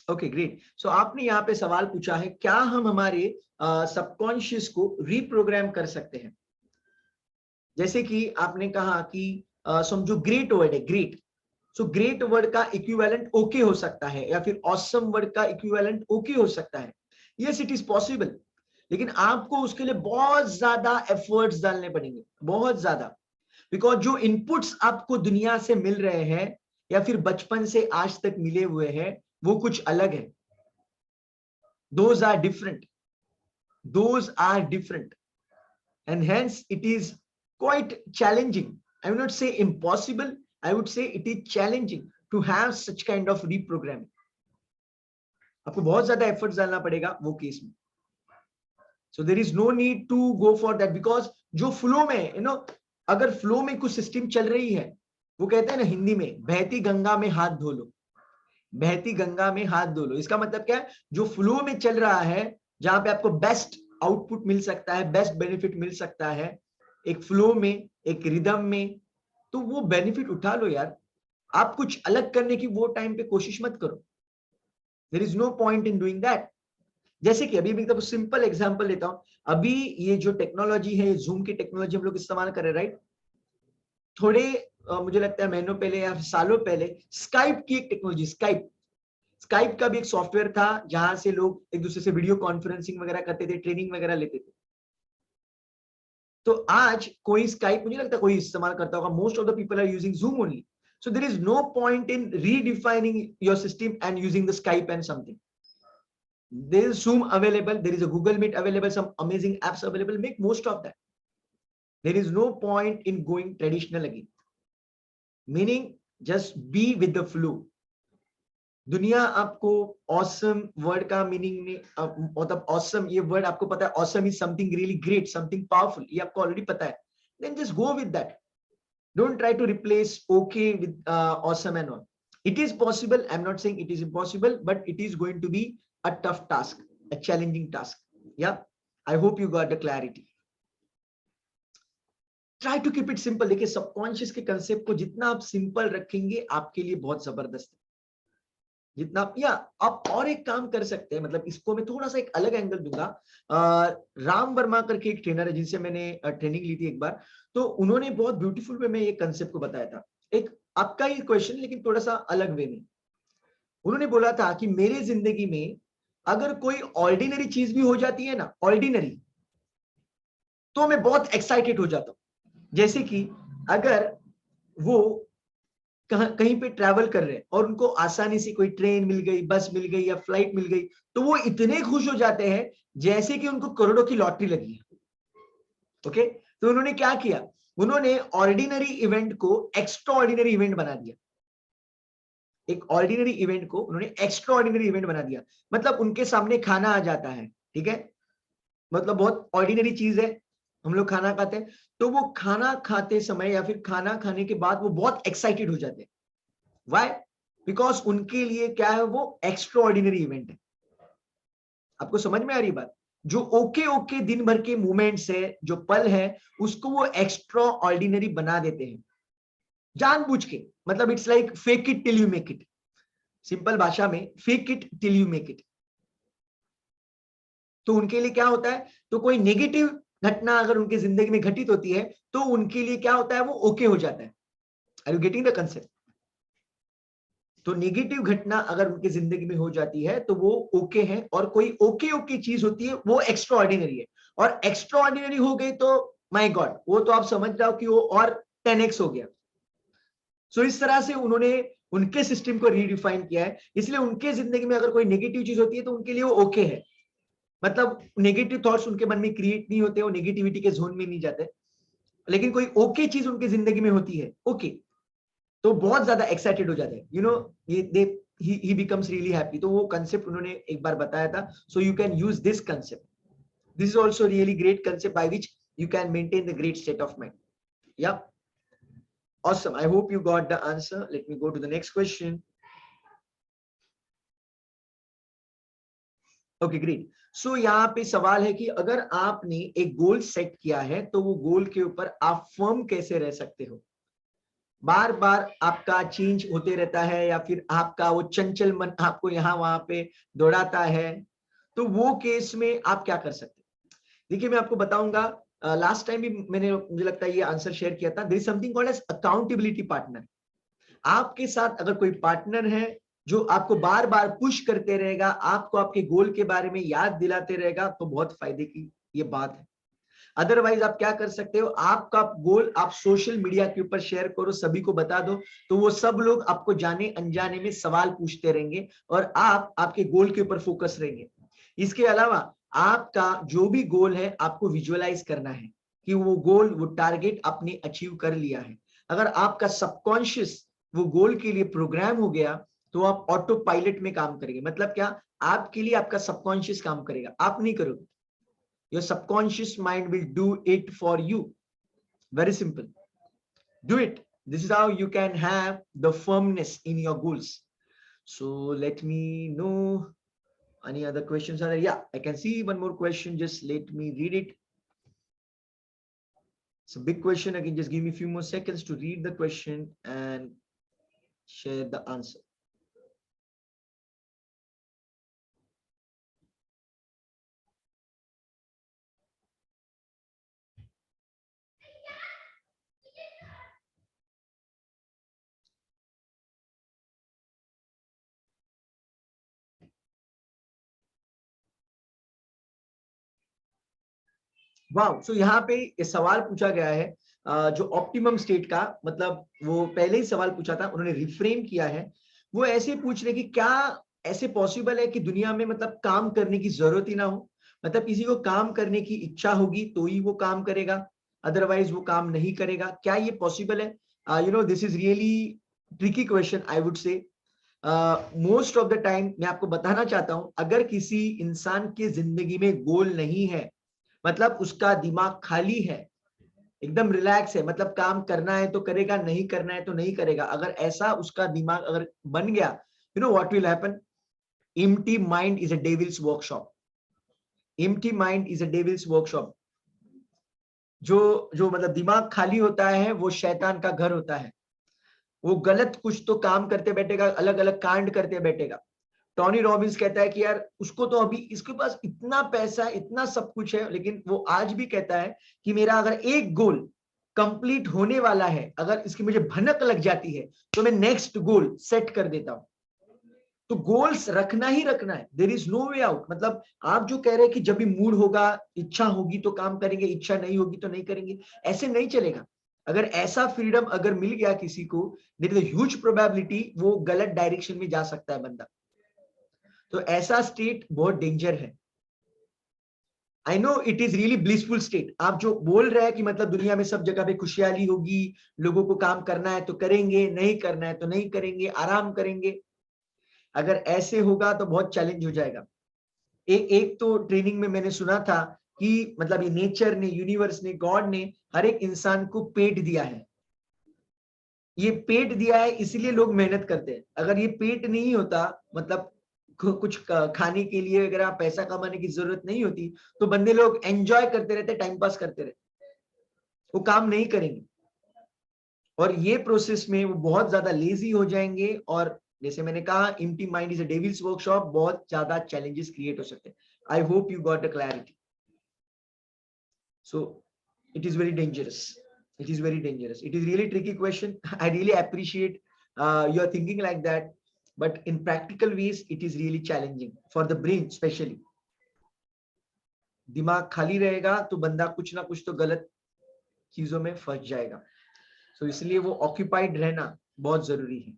Okay great. So आपने यहाँ पे सवाल पूछा है, क्या हम हमारे subconscious को रीप्रोग्राम कर सकते हैं. जैसे कि आपने कहा कि समझो ग्रेट वर्ड है, ग्रेट. सो ग्रेट वर्ड का इक्विवेलेंट ओके हो सकता है, या फिर ऑसम वर्ड का इक्विवेलेंट ओके हो सकता है. Yes, it is possible. लेकिन आपको उसके लिए बहुत ज्यादा एफर्ट्स डालने पड़ेंगे, बहुत ज्यादा. बिकॉज जो इनपुट्स आपको दुनिया से मिल रहे हैं या फिर बचपन से आज तक मिले हुए हैं, वो कुछ अलग है. Those are different. Those are different. And hence it is quite challenging. I would not say impossible. I would say it is challenging to have such kind of reprogramming. आपको बहुत ज्यादा एफर्ट्स डालना पड़ेगा वो केस में. So there is no need to go for that, because जो flow में, अगर फ्लो में कुछ सिस्टम चल रही है, वो कहते हैं ना हिंदी में, बहती गंगा में हाथ धो लो. बहती गंगा में हाथ धो लो. इसका मतलब क्या है, जो फ्लो में चल रहा है, जहां पे आपको बेस्ट आउटपुट मिल सकता है, बेस्ट बेनिफिट मिल सकता है, एक फ्लो में, एक रिदम में, तो वो बेनिफिट उठा लो यार. आप कुछ अलग करने की वो टाइम पे कोशिश मत करो. There is no point in doing that. जैसे कि अभी मैं एकदम सिंपल एग्जांपल लेता हूं. अभी ये जो टेक्नोलॉजी है, जूम की टेक्नोलॉजी हम लोग इस्तेमाल कर रहे हैं, राइट. थोड़े मुझे लगता है महीनों पहले या सालों पहले स्काइप की एक टेक्नोलॉजी, स्काइप का भी एक सॉफ्टवेयर था, जहां से लोग एक दूसरे से वीडियो कॉन्फ्रेंसिंग वगैरह करते थे, ट्रेनिंग वगैरह लेते थे. तो आज कोई स्काइप, मुझे लगता है कोई इस्तेमाल करता होगा. Most of the people are using Zoom only. So there is no point in redefining your system and using the Skype and something. There is Zoom available, there is a Google Meet available, some amazing apps available. Make most of that. There is no point in going traditional again. Meaning just be with the flow. दुनिया आपको awesome word का meaning में, मतलब awesome ये word आपको पता है, awesome is something really great, something powerful, ये आपको ऑलरेडी पता है. Then just go with that. Don't try to replace okay with awesome and all. It is possible. I'm not saying it is impossible, but it is going to be a tough task, a challenging task. Yeah, I hope you got the clarity. Try to keep it simple. देखिए subconscious के concept को जितना आप simple रखेंगे, आपके लिए बहुत जबरदस्त है. जितना या आप और एक काम कर सकते हैं, मतलब इसको मैं थोड़ा सा एक अलग एंगल दूंगा. राम वर्मा करके एक ट्रेनर है, जिनसे मैंने ट्रेनिंग ली थी एक बार. तो उन्होंने बहुत ब्यूटीफुल वे में ये कंसेप्ट को बताया था. एक आपका ही क्वेश्चन, लेकिन थोड़ा सा अलग वे में. उन्होंने बोला था कि मेरे जिंदगी में अगर कोई ऑर्डिनरी चीज भी हो जाती है ना, ऑर्डिनरी, तो मैं बहुत एक्साइटेड हो जाता हूं. जैसे कि अगर वो कहीं पे ट्रैवल कर रहे हैं और उनको आसानी से कोई ट्रेन मिल गई, बस मिल गई या फ्लाइट मिल गई, तो वो इतने खुश हो जाते हैं जैसे कि उनको करोड़ों की लॉटरी लगी है। ओके, तो उन्होंने क्या किया, उन्होंने ऑर्डिनरी इवेंट को एक्स्ट्रा ऑर्डिनरी इवेंट बना दिया। एक ऑर्डिनरी इवेंट को उन्होंने एक्स्ट्रा ऑर्डिनरी इवेंट बना दिया। मतलब उनके सामने खाना आ जाता है, ठीक है, मतलब बहुत ऑर्डिनरी चीज है, हम लोग खाना खाते हैं, तो वो खाना खाते समय या फिर खाना खाने के बाद वो बहुत एक्साइटेड हो जाते हैं। व्हाई? बिकॉज उनके लिए क्या है, वो एक्स्ट्रा ऑर्डिनरी इवेंट है। आपको समझ में आ रही बात? जो ओके ओके दिन भर के मोमेंट्स है, जो पल है, उसको वो एक्स्ट्रा ऑर्डिनरी बना देते हैं जानबूझ के। मतलब it's like fake it till you make it. Simple भाषा में fake it till you make it. तो उनके लिए क्या होता है, तो कोई नेगेटिव घटना अगर उनकी जिंदगी में घटित होती है तो उनके लिए क्या होता है, वो ओके हो जाता है। Are you getting the concept? तो नेगेटिव घटना अगर उनकी जिंदगी में हो जाती है तो वो ओके है, और कोई ओके ओके चीज होती है वो एक्स्ट्रा ऑर्डिनरी है। और एक्स्ट्रा ऑर्डिनरी हो गई तो माय गॉड, वो तो आप समझ जाओ कि वो और 10x हो गया। सो इस तरह से उन्होंने उनके सिस्टम को रीडिफाइन किया है। इसलिए उनके जिंदगी में अगर कोई नेगेटिव चीज होती है तो उनके लिए वो ओके है। मतलब नेगेटिव थॉट्स उनके मन में क्रिएट नहीं होते, वो नेगेटिविटी के जोन में नहीं जाते। लेकिन कोई ओके चीज उनकी जिंदगी में होती है, ओके, तो बहुत ज्यादा एक्साइटेड हो जाते हैं, यू नो, ये दे ही बिकम्स रियली हैप्पी। तो वो कंसेप्ट उन्होंने एक बार बताया था। So you can use this concept, this is also really great concept by which you can maintain the great state of mind. Yeah, awesome. I hope you got the answer. Let me go to the next question. Okay, great. So यहाँ पे सवाल है कि अगर आपने एक goal set किया है तो वो गोल के ऊपर आप फर्म कैसे रह सकते हो? बार बार आपका चेंज होते रहता है या फिर आपका वो चंचल मन आपको यहाँ वहां पे दौड़ाता है, तो वो केस में आप क्या कर सकते हैं? देखिए मैं आपको बताऊंगा, लास्ट टाइम भी मैंने, मुझे लगता है ये आंसर शेयर किया था। There is something called as accountability partner. आपके साथ अगर कोई पार्टनर है जो आपको बार बार पुश करते रहेगा, आपको आपके गोल के बारे में याद दिलाते रहेगा, तो बहुत फायदे की ये बात है। अदरवाइज आप क्या कर सकते हो, आपका गोल आप सोशल मीडिया के ऊपर शेयर करो, सभी को बता दो, तो वो सब लोग आपको जाने अनजाने में सवाल पूछते रहेंगे और आप आपके गोल के ऊपर फोकस रहेंगे। इसके अलावा आपका जो भी गोल है आपको विजुअलाइज करना है कि वो गोल, वो टारगेट आपने अचीव कर लिया है। अगर आपका सबकॉन्शियस वो गोल के लिए प्रोग्राम हो गया तो आप ऑटो पायलट में काम करेंगे। मतलब क्या, आपके लिए आपका सबकॉन्शियस काम करेगा, आप नहीं करोगे। Your subconscious mind will do it for you. Very simple. Do it. This is how you can have the firmness in your goals. So let me know any other questions are there. Yeah, I can see one more question. Just let me read it. It's a big question. Again, just give me a few more seconds to read the question and share the answer. वाह, सो यहाँ पे ये सवाल पूछा गया है, जो optimum state का, मतलब वो पहले ही सवाल पूछा था, उन्होंने रिफ्रेम किया है। वो ऐसे पूछ रहे कि क्या ऐसे पॉसिबल है कि दुनिया में मतलब काम करने की जरूरत ही ना हो? मतलब किसी को काम करने की इच्छा होगी तो ही वो काम करेगा, अदरवाइज वो काम नहीं करेगा। क्या ये पॉसिबल है? You no, this is really tricky question, I would से। मोस्ट ऑफ द टाइम मैं आपको बताना चाहता हूं, अगर किसी इंसान की जिंदगी में गोल नहीं है, मतलब उसका दिमाग खाली है, एकदम रिलैक्स है, मतलब काम करना है तो करेगा, नहीं करना है तो नहीं करेगा, अगर ऐसा उसका दिमाग अगर बन गया, you know what will happen? Empty mind is a devils workshop. Empty mind is a devils workshop. जो जो मतलब दिमाग खाली होता है वो शैतान का घर होता है। वो गलत कुछ तो काम करते बैठेगा, अलग अलग कांड करते बैठेगा। टॉनी रॉबिन्स कहता है कि यार उसको तो अभी इसके पास इतना पैसा है, इतना सब कुछ है, लेकिन वो आज भी कहता है कि मेरा अगर एक गोल कंप्लीट होने वाला है, अगर इसकी मुझे भनक लग जाती है तो मैं नेक्स्ट गोल सेट कर देता हूं। तो गोल्स रखना ही रखना है, there is no way out. मतलब आप जो कह रहे हैं कि जब भी मूड होगा, इच्छा होगी तो काम करेंगे, इच्छा नहीं होगी तो नहीं करेंगे, ऐसे नहीं चलेगा। अगर ऐसा फ्रीडम अगर मिल गया किसी को, there is a huge probability वो गलत डायरेक्शन में जा सकता है बंदा। तो ऐसा स्टेट बहुत डेंजर है। I no it is really blissful state. आप जो बोल रहे हैं कि मतलब दुनिया में सब जगह पे खुशहाली होगी, लोगों को काम करना है तो करेंगे, नहीं करना है तो नहीं करेंगे, आराम करेंगे, अगर ऐसे होगा तो बहुत चैलेंज हो जाएगा। एक तो ट्रेनिंग में मैंने सुना था कि मतलब ये नेचर ने, यूनिवर्स ने, गॉड ने हर एक इंसान को पेट दिया है। ये पेट दिया है इसलिए लोग मेहनत करते हैं। अगर ये पेट नहीं होता, मतलब कुछ खाने के लिए अगर आप पैसा कमाने की जरूरत नहीं होती, तो बंदे लोग एंजॉय करते रहते, टाइम पास करते रहते, वो काम नहीं करेंगे। और ये प्रोसेस में वो बहुत ज्यादा लेजी हो जाएंगे। और जैसे मैंने कहा, empty mind is a devils workshop, बहुत ज्यादा चैलेंजेस क्रिएट हो सकते हैं। आई hope you got the clarity. So it is very dangerous. It is very dangerous. It is really tricky question. I really appreciate your thinking like that, but in practical ways, it is really challenging for the brain, especially. दिमाग खाली रहेगा तो बंदा कुछ ना कुछ तो गलत चीजों में फंस जाएगा। So इसलिए वो occupied रहना बहुत जरूरी है।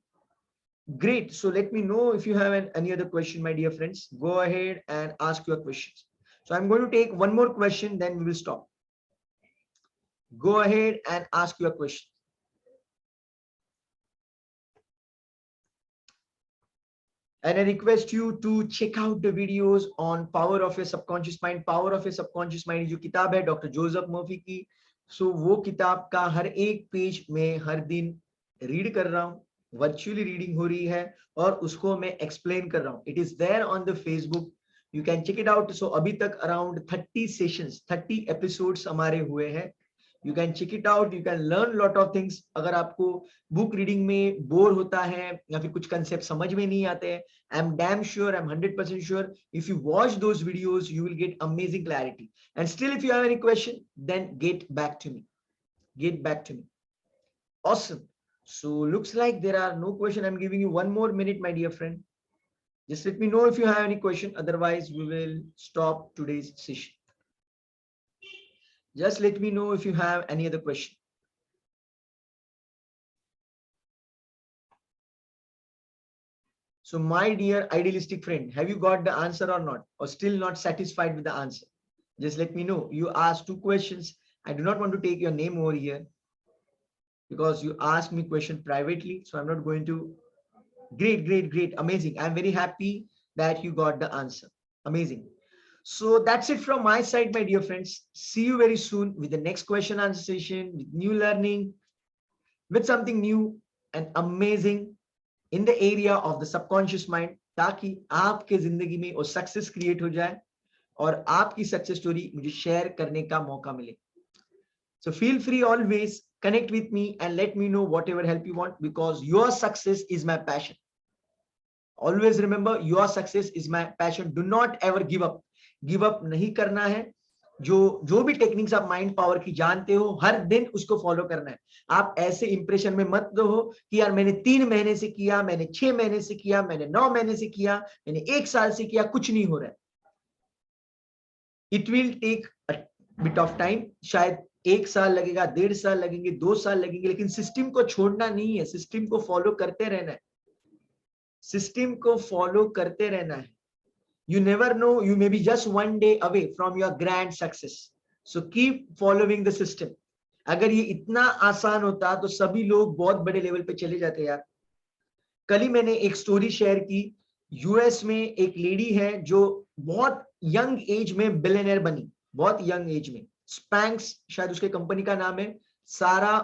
Great. So let me know if you have any other question, my dear friends. Go ahead and ask your questions. So I'm going to take one more question, then we will stop. Go ahead and ask your question. And I request you to check out the videos on Power of Your Subconscious Mind. Power of Your Subconscious Mind जो किताब है doctor Joseph Murphy की, सो वो किताब का हर एक page में हर दिन रीड कर रहा हूँ, वर्चुअली रीडिंग हो रही है और उसको मैं एक्सप्लेन कर रहा हूँ। It is there on the Facebook, you can check it out. So अभी तक अराउंड 30 सेशंस, 30 एपिसोड्स हमारे हुए हैं। You can check it out, you can learn lot of things. अगर आपको बुक रीडिंग में बोर होता है या फिर कुछ कंसेप्ट समझ में नहीं आते हैं, I'm damn sure, I'm 100% sure, if you watch those videos, you will get amazing clarity. And still, if you have any question, then get back to me. Get back to me. Awesome. So looks like there are no question. I'm giving you 1 more minute, my dear friend. Just let me know if you have any question. Otherwise, we will stop today's session. Just let me know if you have any other question. So my dear idealistic friend, have you got the answer or not, or still not satisfied with the answer? Just let me know. You asked 2 questions. I do not want to take your name over here because you asked me question privately. So I'm not going to. Great, great, great. Amazing. I'm very happy that you got the answer. Amazing. So that's it from my side, my dear friends. See you very soon with the next question answer session, with new learning, with something new and amazing in the area of the subconscious mind, ताकि आपके जिंदगी में वो success create हो जाए और आपकी success story मुझे शेयर करने का मौका मिले। So feel free always connect with me and let me know whatever help you want, because your success is my passion. Always remember, your success is my passion. Do not ever give up. Give up नहीं करना है। जो भी techniques आप mind power की जानते हो, हर दिन उसको फॉलो करना है। आप ऐसे इंप्रेशन में मत दो कि यार मैंने 3 महीने से किया, मैंने 6 महीने से किया, मैंने 9 महीने से किया, मैंने 1 साल से किया, कुछ नहीं हो रहा है। It will take a bit of time, शायद 1 साल लगेगा, 1.5 साल लगेंगे, 2 साल लगेंगे, लेकिन सिस्टम को छोड़ना नहीं है, सिस्टम को फॉलो करते रहना है, सिस्टम को फॉलो करते रहना है। You never know, you may be just 1 day away from your grand success. So keep following the system. अगर ये इतना आसान होता तो सभी लोग बहुत बड़े लेवल पे चले जाते यार। कल ही मैंने एक स्टोरी शेयर की, यूएस में एक लेडी है जो बहुत यंग एज में बिलियनर बनी, बहुत यंग एज में। स्पैंक्स शायद उसके कंपनी का नाम है, सारा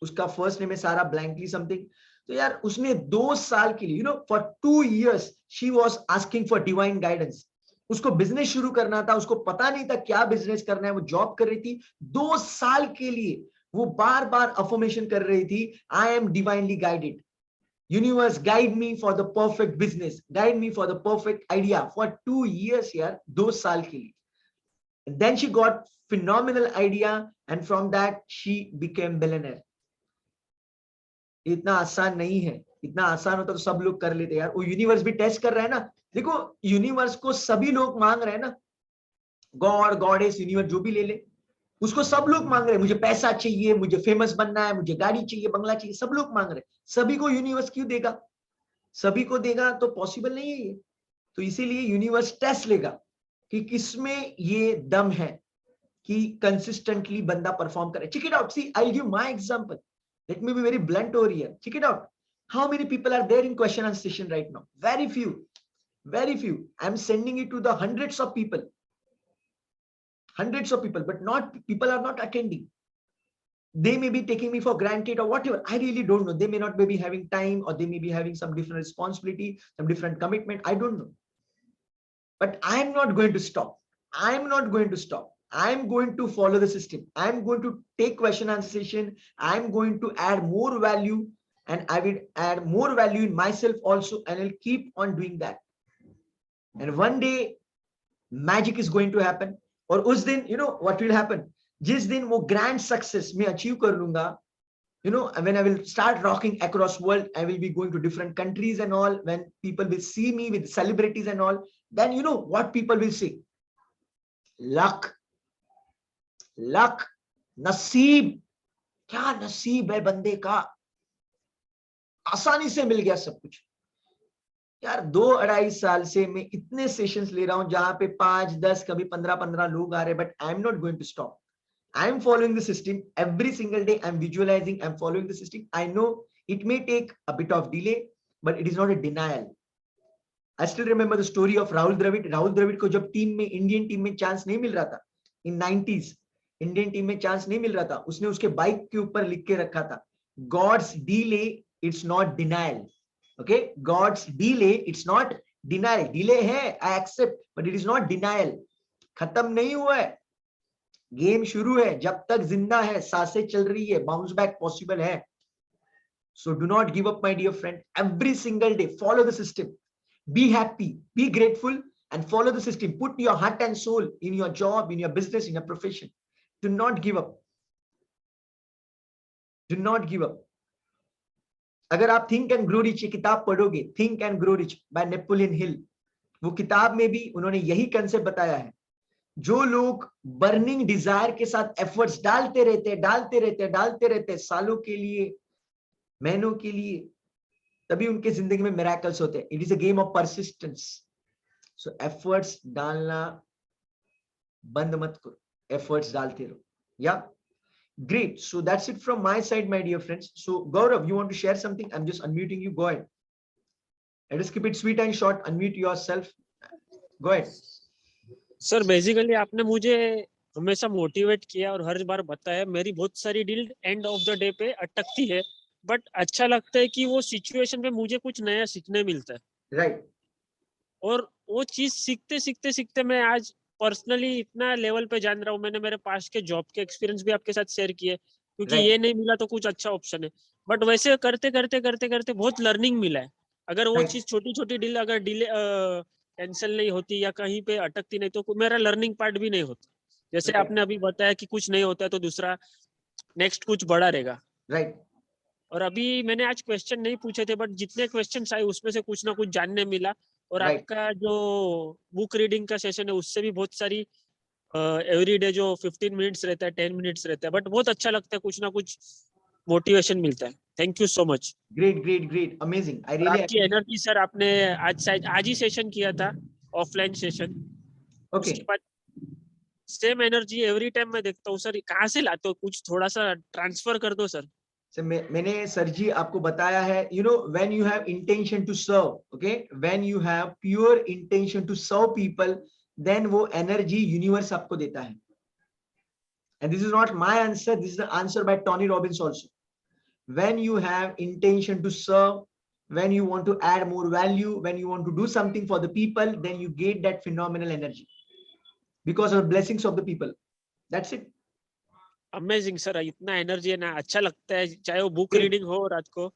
उसका फर्स्ट नेम है, सारा ब्लैंकली समथिंग। तो यार उसने 2 साल के लिए, for 2 years she was asking for divine guidance. उसको बिजनेस शुरू करना था, उसको पता नहीं था क्या बिजनेस करना है, वो जॉब कर रही थी। 2 साल के लिए वो बार बार अफर्मेशन कर रही थी, I am divinely guided, universe guide me for the perfect business, guide me for the perfect idea, for 2 years यार, 2 साल के लिए। And then she got phenomenal idea and from that she became billionaire. इतना आसान नहीं है, इतना आसान होता तो सब लोग कर लेते यार। वो यूनिवर्स भी टेस्ट कर रहा है ना, देखो यूनिवर्स को सभी लोग मांग रहे हैं ना, गॉड, गॉडेस, यूनिवर्स जो भी ले ले, उसको सब लोग मांग रहे हैं, मुझे पैसा चाहिए, मुझे फेमस बनना है, मुझे गाड़ी चाहिए, बंगला चाहिए, सब लोग मांग रहे हैं। सभी को यूनिवर्स क्यों देगा? सभी को देगा तो पॉसिबल नहीं है ये। तो इसीलिए यूनिवर्स टेस्ट लेगा कि किसमें ये दम है कि कंसिस्टेंटली बंदा परफॉर्म करे। Check it out, see I will give my example, let me be very blunt over here. Check it out, how many people are there in question and session right now? Very few, very few. I'm sending it to the hundreds of people, but not people are not attending. They may be taking me for granted or whatever, I really don't know. They may not be having time, or they may be having some different responsibility, some different commitment, I don't know. But I'm not going to stop. I'm not going to stop. I'm going to follow the system. I'm going to take question answer session. I'm going to add more value, and I will add more value in myself also, and I'll keep on doing that. And one day magic is going to happen. और उस दिन you know what will happen, जिस दिन वो grand success मैं achieve कर लूंगा, you know, when I will start rocking across world, I will be going to different countries and all, when people will see me with celebrities and all, then you know what people will say, luck, luck, नसीब, क्या नसीब है बंदे का, आसानी से मिल गया सब कुछ। यार 2-2.5 साल से मैं इतने सेशंस ले रहा हूं जहां पे 5-10 कभी 15-15 लोग आ रहे, but I am not going to stop. I am following the system every single day. I'm visualizing, I'm following the system. I know it may take a bit of delay, but it is not a denial. I still remember the story of Rahul Dravid. Rahul Dravid को जब team में, Indian team में chance नहीं मिल रहा था in 90s, Indian team में chance नहीं मिल रहा था, उसने उसके बाइक के ऊपर लिख के रखा था, God's delay, it's not denial. Okay, God's delay, it's not denial. Delay है, I accept, but it is not denial. खत्म नहीं हुआ है, गेम शुरू है, जब तक जिंदा है, सांसें चल रही है, बाउंस बैक पॉसिबल है। So do not give up, my dear friend. Every single day, follow the system. Be happy, be grateful, and follow the system. Put your heart and soul in your job, in your business, in your profession. Do not give up. Do not give up. अगर आप think and grow rich किताब पढ़ोगे, think and grow rich by Napoleon Hill, वो किताब में भी उन्होंने यही कंसेप्ट बताया है। जो लोग बर्निंग डिजायर के साथ एफर्ट्स डालते रहते सालों के लिए, महीनों के लिए, तभी उनके जिंदगी में मिरेकल्स होते हैं। It is a game of persistence. So efforts डालना बंद मत करो, एफर्ट्स डालते रहो। Yeah great, so that's it from my side, my dear friends. So Gaurav, you want to share something? I am just unmuting you, go ahead. Let us keep it sweet and short, unmute yourself, go ahead. Sir basically आपने मुझे हमेशा motivate किया और हर बार बताया, मेरी बहुत सारी deal end of the day पे अटकती है, बट अच्छा लगता है कि वो सिचुएशन पे मुझे कुछ नया सीखने मिलता है। राइट। और वो चीज सीखते मैं आज पर्सनली इतना लेवल पे जान रहा हूँ। मैंने मेरे पास के जॉब के एक्सपीरियंस भी आपके साथ शेयर किए, क्योंकि ये नहीं मिला तो कुछ अच्छा ऑप्शन है, बट वैसे करते बहुत लर्निंग मिला है। अगर वो चीज छोटी डील अगर डिले कैंसिल नहीं होती या कहीं पे अटकती नहीं, तो मेरा लर्निंग पार्ट भी नहीं होता। जैसे आपने अभी बताया कि कुछ नहीं होता है तो दूसरा नेक्स्ट कुछ बड़ा रहेगा। राइट। और अभी मैंने आज क्वेश्चन नहीं पूछे थे, बट जितने क्वेश्चन आए उसमें से कुछ ना कुछ जानने मिला। और आपका जो बुक रीडिंग का सेशन है उससे भी बहुत सारी एवरी डे जो 15 मिनट्स रहता है, 10 मिनट्स रहता है, बट बहुत अच्छा लगता है, कुछ ना कुछ मोटिवेशन मिलता है। Thank you so much. Great, amazing. I really आपकी एनर्जी सर, आपने आज ही सेशन किया था, ऑफलाइन सेशन। उसके बाद सेम एनर्जी एवरी टाइम मैं देखता हूँ सर। कहाँ से लाते हो? कुछ थोड़ा सा ट्रांसफर कर दो सर। मैंने सर जी आपको बताया है, you know, when you have intention to serve, okay, when you have pure intention to serve people, then वो एनर्जी यूनिवर्स आपको देता है। And this is not my answer, this is the answer by Tony Robbins also. When you have intention to serve, when you want to add more value, when you want to do something for the people, then you get that phenomenal energy because of the blessings of the people. That's it. Amazing sir, इतना energy है ना, अच्छा लगता है, चाहे वो book reading हो रात को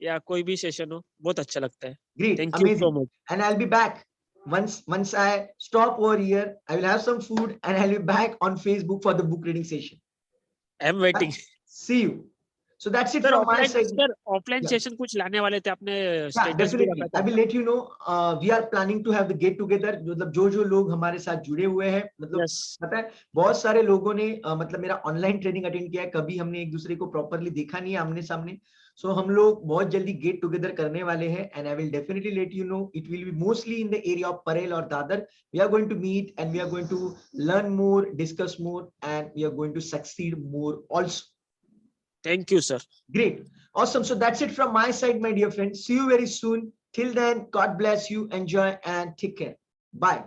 या कोई भी सेशन हो, बहुत अच्छा लगता है। Great, Thank amazing. you so much. And I'll be back once I stop over here. I will have some food and I'll be back on Facebook for the book reading session. I'm waiting. See you. So that's it sir from my offline side. Sir offline Yeah. Session कुछ लाने वाले थे आपने Yeah, status भी definitely. रखा I था will let you know. We are planning to have the get together. मतलब जो लोग हमारे साथ जुड़े हुए हैं, मतलब यस पता है बहुत सारे लोगों ने मतलब मेरा ऑनलाइन ट्रेनिंग अटेंड किया है, कभी हमने एक दूसरे को प्रॉपरली देखा नहीं है आमने सामने. सो हम लोग बहुत जल्दी गेट टुगेदर करने वाले हैं, and I will definitely let you know. It will be mostly in the area of Parel और Dadar. We are going to meet and we are going to learn more, discuss more, and we are going to succeed more also. Thank you sir Great. Awesome. So that's it from my side, my dear friends. See you very soon. Till then, God bless you. Enjoy and take care. Bye.